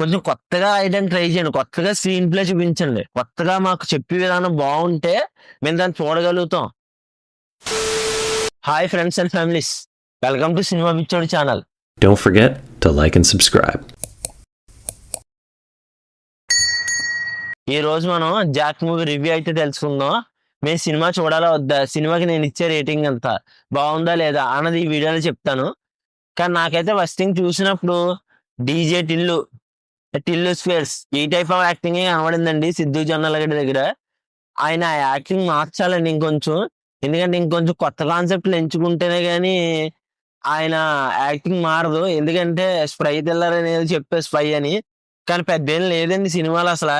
కొంచెం కొత్తగా item try చేయండి. కొత్తగా స్క్రీన్ ప్లే చూపించండి. కొత్తగా మాకు చెప్పే విధానం బావుంటే మేము దాన్ని చూడగలుగుతాం. Hi friends and families. Welcome to cinema Picchodi channel. Don't forget to like and subscribe. ఈ రోజు మనం జాక్ మూవీ రివ్యూ అయితే తెలుసుకుందాం. మేము సినిమా చూడాలా వద్దా? సినిమాకి నేను ఇచ్చే రేటింగ్ ఎంత? బావుందా లేదా? అన్నది ఈ వీడియోలో చెప్తాను. కానీ నాకైతే ఫస్ట్ థింగ్ చూసినప్పుడు డీజే టిల్లు స్క్వేర్స్ ఈ టైప్ ఆఫ్ యాక్టింగే కనబడిందండి సిద్ధు జొన్నలగడ్డ దగ్గర. ఆయన యాక్టింగ్ మార్చాలండి ఇంకొంచెం. ఎందుకంటే ఇంకొంచెం కొత్త కాన్సెప్ట్లు ఎంచుకుంటేనే గానీ ఆయన యాక్టింగ్ మారదు. ఎందుకంటే స్పై థ్రిల్లర్ అనేది చెప్పే స్పై అని. కానీ పెద్దేం లేదండి సినిమాలో అసల.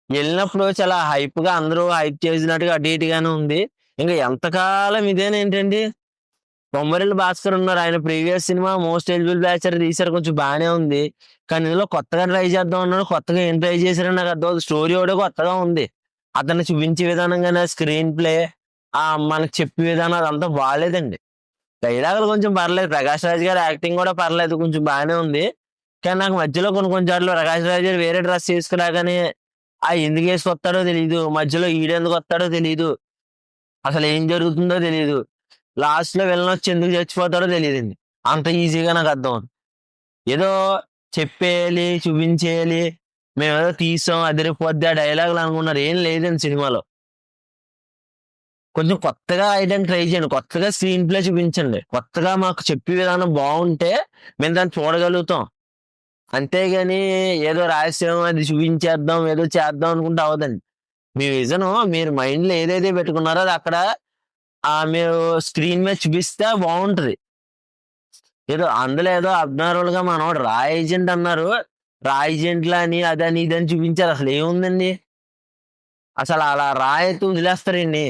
వెళ్ళినప్పుడు చాలా హైప్‌గా అందరూ హైప్ చేసినట్టుగా అటు ఇటుగానే ఉంది. ఇంక ఎంతకాలం ఇదేనేంటండి? బొమ్మరిల్లు భాస్కర్ ఉన్నారు. ఆయన previous cinema 'most eligible bachelor' తీశారు. కొంచెం బానే ఉంది. కానీ ఇందులో కొత్తగా ట్రై చేద్దాం అన్నాడు. కొత్తగా ఏం ట్రై చేశారో నాకు అర్థం అవుతలేదు. స్టోరీ ఒకటే కొత్తగా ఉంది. అతన్ని చూపించే విధానం గాని, స్క్రీన్ ప్లే మనకు చెప్పే విధానం అదంతా బాలేదండి. డైలాగులు కొంచెం పర్లేదు. ప్రకాష్ రాజ్ గారి యాక్టింగ్ కూడా పర్లేదు. కొంచెం బానే ఉంది. కానీ నాకు మధ్యలో కొన్ని కొన్ని సార్లు ప్రకాష్ రాజ్ గారు వేరే డ్రెస్ చేసుకురాగానే ఎందుకు ఏసుకొత్తాడో తెలీదు. మధ్యలో ఈడెందుకు వత్తాడో తెలీదు. అసలు ఏం జరుగుతుందో తెలీదు. లాస్ట్‌లో విలనొచ్చి ఎందుకు చచ్చిపోతాడో తెలీదండి. అంత ఈజీగా నాకు అర్థం అవుతుంది. ఏదో చెప్పేయాలి, చూపించేయాలి, మేమేదో తీసాం అదిరిపోద్ది ఆ డైలాగులు అనుకున్నారు. ఏం లేదండి సినిమాలో. కొంచెం కొత్తగా ఐటెమ్ ట్రై చేయండి. కొత్తగా స్క్రీన్ ప్లే చూపించండి. కొత్తగా మాకు చెప్పే విధానం బావుంటే మేము దాన్ని చూడగలుగుతాం. అంతేగాని ఏదో రహస్యం అది చూపించేద్దాం, ఏదో చేద్దాం అనుకుంటే అవ్వదండి. మీ విజను మీరు మైండ్‌లో ఏదైతే పెట్టుకున్నారో అది అక్కడ మీరు స్క్రీన్ మీద చూపిస్తే బావుంటది. అందులో ఏదో అబ్నార్మల్‌గా మనోడు రా ఏజెంట్ అన్నారు. రా ఏజెంట్‌లా అని అదని ఇదని చూపించారు. అసలు ఏముందండి? అసలు అలా రా ఎత్తి వదిలేస్తారండి.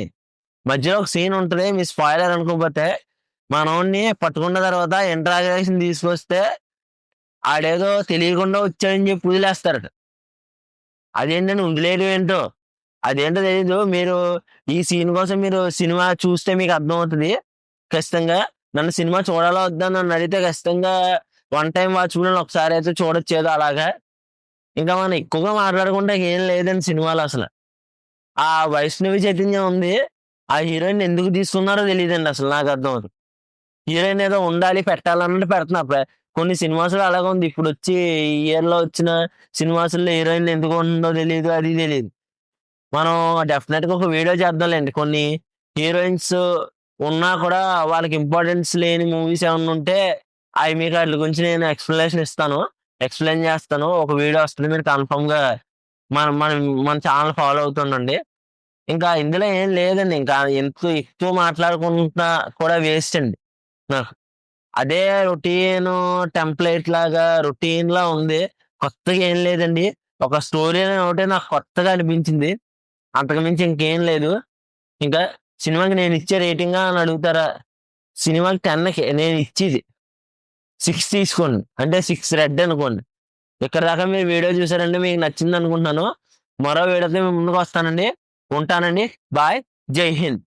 మధ్యలో ఒక సీన్ ఉంటది. మీరు స్పాయిలర్ అనుకోకపోతే మనోడిని పట్టుకున్న తర్వాత ఇంట్రాగేషన్ తీసుకొస్తే ఆడేదో తెలియకుండా వచ్చాడని చెప్పి వదిలేస్తారట. అదేంటండి వదిలేయడం ఏంటో? అదేంటో తెలీదు. మీరు ఈ సీన్ కోసం మీరు సినిమా చూస్తే మీకు అర్థమవుతది. ఖచ్చితంగా. నన్ను సినిమా చూడాలా వద్దా అని నన్నడిగితే ఖచ్చితంగా వన్ టైమ్ వాచ్ కూడా ఒకసారి అయితే చూడొచ్చు ఏదో అలాగా. ఇంకా మనం ఎక్కువగా మాట్లాడకుండా ఏం లేదండి సినిమాలో అసల. ఆ వైష్ణవి చైతన్యం ఉంది. ఆ హీరోయిన్ ఎందుకు తీసుకున్నారో తెలీదండి అసలు నాకు అర్థమవ్వదు. హీరోయిన్ ఏదో ఉండాలి, పెట్టాలన్నట్టు పెడుతున్నారు. కొన్ని సినిమాస్‌లో అలాగే ఉంది. ఇప్పుడొచ్చి ఈ ఇయర్‌లో వచ్చిన సినిమాస్‌లో హీరోయిన్ ఎందుకు ఉందో తెలీదు. అది తెలీదు. మనం డెఫినిట్‌గా ఒక వీడియో చేద్దాంలెండి. కొన్ని హీరోయిన్స్ ఉన్నా కూడా వాళ్ళకి ఇంపార్టెన్స్ లేని మూవీస్ ఏమన్నా ఉంటే అయి మీకు ఆటిల గురించి నేను ఎక్స్‌ప్లనేషన్ ఇస్తాను. ఎక్స్‌ప్లెయిన్ చేస్తాను. ఒక వీడియో వస్తది. మీరు కన్ఫర్మ్‌గా మన మన మన ఛానెల్ ఫాలో అవుతుండండి. ఇంకా ఇందులో ఏం లేదండి. ఇంకా ఎంత ఎక్కువ మాట్లాడుకుంటున్నా కూడా వేస్ట్ అండి నాకు. అదే రొటీను టెంప్లేట్ లాగా రొటీన్‌లా ఉంది. కొత్తగా ఏం లేదండి. ఒక స్టోరీ ఒకటే నాకు కొత్తగా అనిపించింది. అంతకు మించి ఇంకేం లేదు. ఇంకా సినిమాకి నేనిచ్చే రేటింగా అని అడుగుతారా? సినిమాకి 10కి నేనిచ్చేది 6 తీసుకోండి. అంటే 6 రెడ్ అనుకోండి. ఇక్కడి దాకా మీరు వీడియో చూసారంటే మీకు నచ్చిందనుకుంటున్నాను. మరో వీడియోతో మీ ముందుకొస్తానండి. ఉంటానండి. బాయ్. జై హింద్.